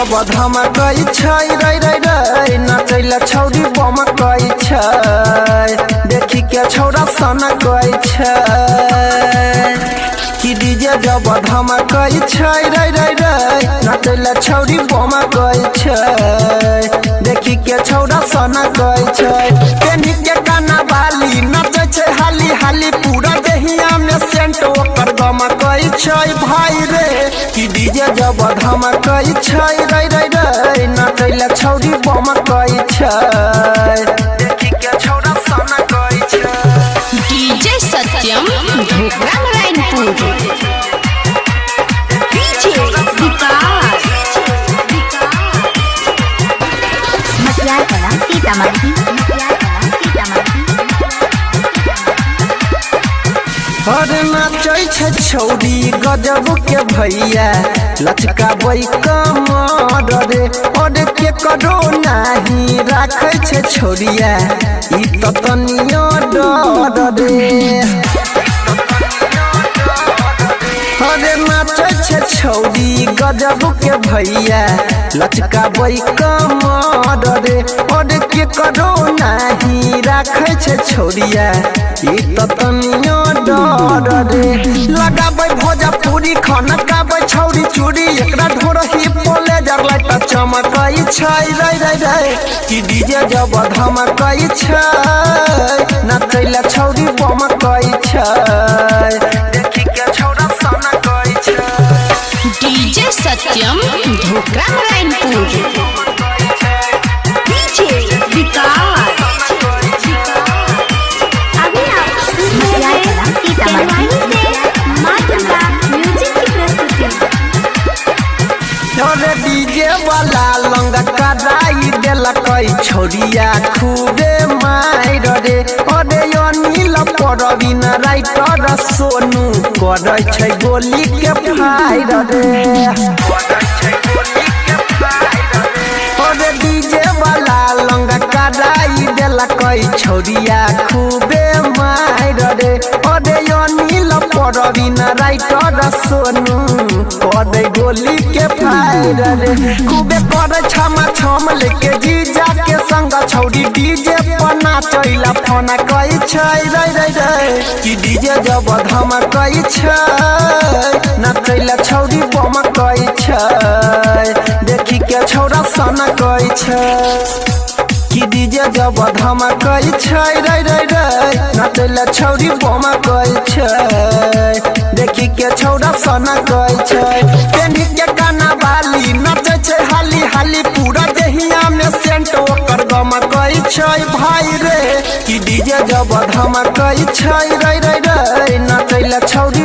जब धमकई छै रे रे रे नचैला छौरी बमकई छै देखी के छौरा सनकई छै कि डीजे जब धमकई छै रे रे रे नचैला छौरी बमकई छै देखी के छौरा सनकई छै पेनी के गाना बाली नचै छै हाली हाली पूरा देहिया में सेंट ओकर गमकई छै भाई रे कि डीजे जब धमकई छै रे रे रे नचैला छौरी बमकई छै देखी के छौरा सनकई छै डीजे सत्यम ढोकरा नारायणपुर डीजे विकास मटियार कला सीतामढ़ी अरे नाचै छै छौरी गजब के भैया लचकाबै कमर रे अरे के करो नाही राखै छै छौरिया ई त तनियो डर रे अरे नाचै छै छौरी गजब के भैया लचकाबै कमर रे अरे के करो नाही राखै छै छौरिया ई त तनियो डर रे लगाबै भोजपुरी खनकाबै छौरी चूड़ी एकरा ढोरही पोले जरलाइटा चमकई छै रे रे रे कि डीजे जब धमकई छै नचैला छौरी बमकई छै देखी के छौरा सनकई छै डीजे सत्यम ढोकरा नारायणपुर डीजे विकास अभी आप सुन रहे हैं सीतामढ़ी से माँ दुर्गा म्यूजिक की प्रस्तुति अरे डीजे वाला लंगा कराई देलकै छोरिया खूबे मार रे अरे अनिल परवीन राइटर सोनू करै छै गोली के फायर रे अरे डीजे वाला लंगा कराई देलकै छोरिया खूबे मार रे अरे अनिल परवीन राइटर सोनू करै गोली के फायर रे खूबे करे छमा छम लेके जीजा के संग छौरी डीजे पर नाचैला फोना कई छै रे रे रे कि डीजे जब धमकई छै नचैला छौरी बमकई छै देखी के छौरा सनकई छै कि डीजे जब धमकई छै रे रे रे नचैला छौरी बमकई छै देखी के छौरा सनकई छै पेनी के गाना बाली नचै छै हाली हाली पूरा देहिया में सेंट ओकर गमकई छै भाई रे कि डीजे जब धमकई छै रे रे रे नचैला छौरी